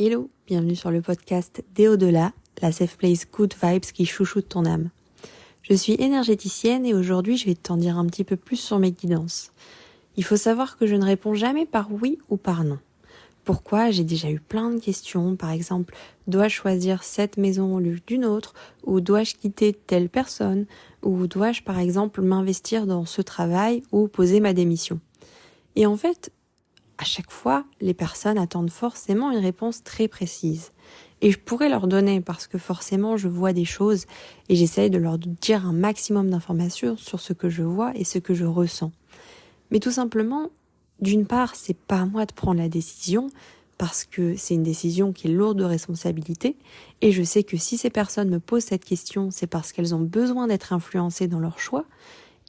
Hello, bienvenue sur le podcast Des Au-delà, la safe place good vibes qui chouchoute ton âme. Je suis énergéticienne et aujourd'hui je vais t'en dire un petit peu plus sur mes guidances. Il faut savoir que je ne réponds jamais par oui ou par non. Pourquoi? J'ai déjà eu plein de questions, par exemple, dois-je choisir cette maison au lieu d'une autre, ou dois-je quitter telle personne, ou dois-je par exemple m'investir dans ce travail ou poser ma démission. Et en fait, à chaque fois, les personnes attendent forcément une réponse très précise. Et je pourrais leur donner parce que forcément je vois des choses et j'essaye de leur dire un maximum d'informations sur ce que je vois et ce que je ressens. Mais tout simplement, d'une part, c'est pas à moi de prendre la décision parce que c'est une décision qui est lourde de responsabilité et je sais que si ces personnes me posent cette question, c'est parce qu'elles ont besoin d'être influencées dans leur choix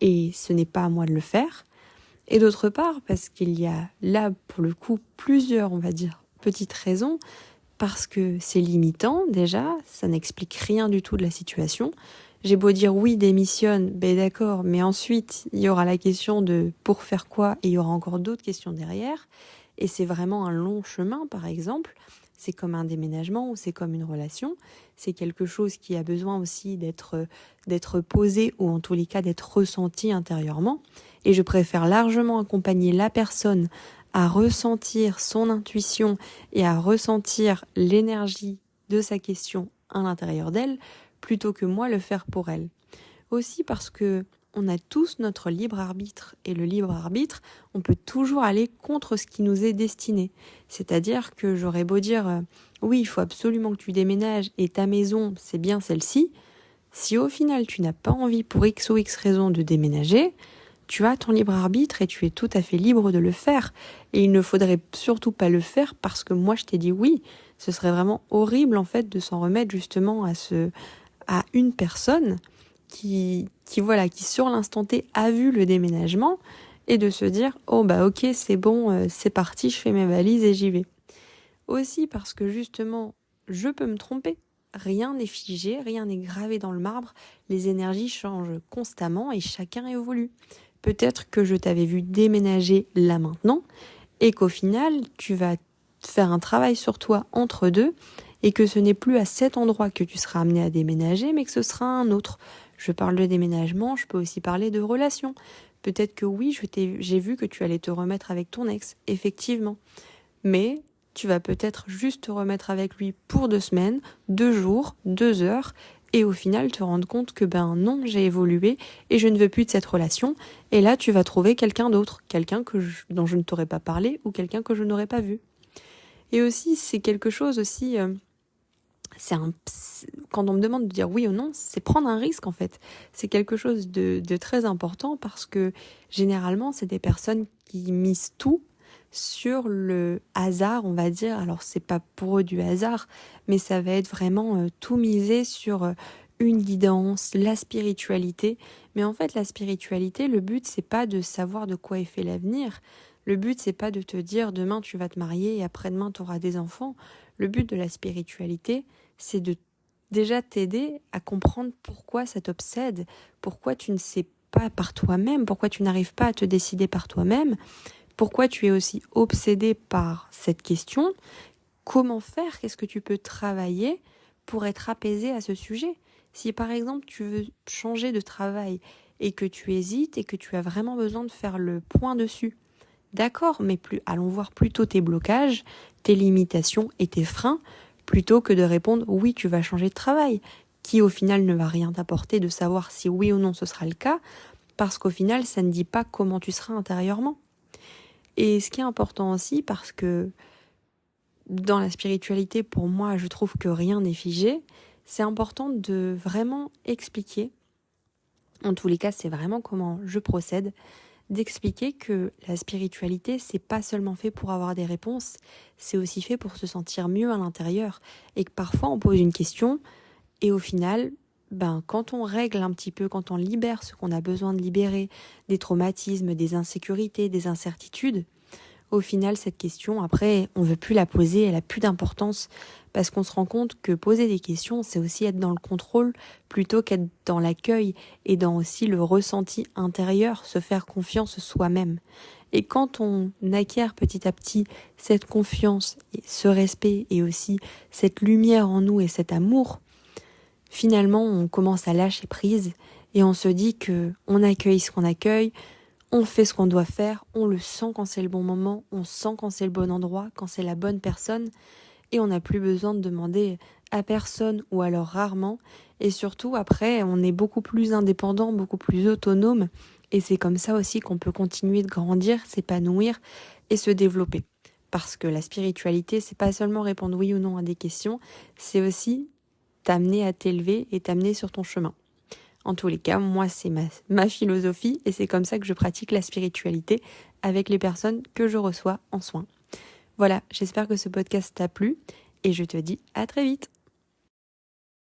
et ce n'est pas à moi de le faire. Et d'autre part, parce qu'il y a là, pour le coup, plusieurs, on va dire, petites raisons, parce que c'est limitant, déjà, ça n'explique rien du tout de la situation. J'ai beau dire oui, démissionne, ben d'accord, mais ensuite, il y aura la question de pour faire quoi, et il y aura encore d'autres questions derrière. Et c'est vraiment un long chemin, par exemple. C'est comme un déménagement ou c'est comme une relation. C'est quelque chose qui a besoin aussi d'être posé ou en tous les cas d'être ressenti intérieurement. Et je préfère largement accompagner la personne à ressentir son intuition et à ressentir l'énergie de sa question à l'intérieur d'elle plutôt que moi le faire pour elle. Aussi parce que on a tous notre libre arbitre et le libre arbitre, on peut toujours aller contre ce qui nous est destiné. C'est-à-dire que j'aurais beau dire oui, il faut absolument que tu déménages et ta maison, c'est bien celle-ci. Si au final tu n'as pas envie pour X ou X raison de déménager, tu as ton libre arbitre et tu es tout à fait libre de le faire. Et il ne faudrait surtout pas le faire parce que moi je t'ai dit oui. Ce serait vraiment horrible en fait de s'en remettre justement à une personne qui sur l'instant T a vu le déménagement et de se dire oh bah ok c'est bon, c'est parti, je fais mes valises et j'y vais. Aussi parce que justement je peux me tromper. Rien n'est figé, rien n'est gravé dans le marbre, les énergies changent constamment et chacun évolue. Peut-être que je t'avais vu déménager là maintenant et qu'au final tu vas faire un travail sur toi entre deux et que ce n'est plus à cet endroit que tu seras amené à déménager mais que ce sera un autre. Je parle de déménagement, je peux aussi parler de relation. Peut-être que oui, j'ai vu que tu allais te remettre avec ton ex, effectivement. Mais tu vas peut-être juste te remettre avec lui pour 2 semaines, 2 jours, 2 heures, et au final te rendre compte que ben non, j'ai évolué et je ne veux plus de cette relation. Et là, tu vas trouver quelqu'un d'autre, dont je ne t'aurais pas parlé ou quelqu'un que je n'aurais pas vu. Et aussi, c'est quelque chose aussi... quand on me demande de dire oui ou non, c'est prendre un risque en fait. C'est quelque chose de très important parce que généralement, c'est des personnes qui misent tout sur le hasard, on va dire. Alors, c'est pas pour eux du hasard, mais ça va être vraiment tout misé sur une guidance, la spiritualité. Mais en fait, la spiritualité, le but, c'est pas de savoir de quoi est fait l'avenir. Le but, c'est pas de te dire demain tu vas te marier et après-demain tu auras des enfants. Le but de la spiritualité, c'est de déjà t'aider à comprendre pourquoi ça t'obsède, pourquoi tu ne sais pas par toi-même, pourquoi tu n'arrives pas à te décider par toi-même, pourquoi tu es aussi obsédé par cette question, comment faire, qu'est-ce que tu peux travailler pour être apaisé à ce sujet. Si par exemple tu veux changer de travail et que tu hésites et que tu as vraiment besoin de faire le point dessus, d'accord, mais allons voir plutôt tes blocages, tes limitations et tes freins, plutôt que de répondre oui, tu vas changer de travail, qui au final ne va rien t'apporter de savoir si oui ou non ce sera le cas, parce qu'au final, ça ne dit pas comment tu seras intérieurement. Et ce qui est important aussi, parce que dans la spiritualité, pour moi, je trouve que rien n'est figé, c'est important de vraiment expliquer, en tous les cas, c'est vraiment comment je procède, d'expliquer que la spiritualité, c'est pas seulement fait pour avoir des réponses, c'est aussi fait pour se sentir mieux à l'intérieur. Et que parfois, on pose une question, et au final, quand on règle un petit peu, quand on libère ce qu'on a besoin de libérer, des traumatismes, des insécurités, des incertitudes, au final, cette question, après, on veut plus la poser, elle a plus d'importance parce qu'on se rend compte que poser des questions, c'est aussi être dans le contrôle plutôt qu'être dans l'accueil et dans aussi le ressenti intérieur, se faire confiance soi-même. Et quand on acquiert petit à petit cette confiance, et ce respect et aussi cette lumière en nous et cet amour, finalement on commence à lâcher prise et on se dit que on accueille ce qu'on accueille, on fait ce qu'on doit faire, on le sent quand c'est le bon moment, on sent quand c'est le bon endroit, quand c'est la bonne personne, et on n'a plus besoin de demander à personne ou alors rarement. Et surtout, après, on est beaucoup plus indépendant, beaucoup plus autonome, et c'est comme ça aussi qu'on peut continuer de grandir, s'épanouir et se développer. Parce que la spiritualité, c'est pas seulement répondre oui ou non à des questions, c'est aussi t'amener à t'élever et t'amener sur ton chemin. En tous les cas, moi, c'est ma philosophie et c'est comme ça que je pratique la spiritualité avec les personnes que je reçois en soins. Voilà, j'espère que ce podcast t'a plu et je te dis à très vite.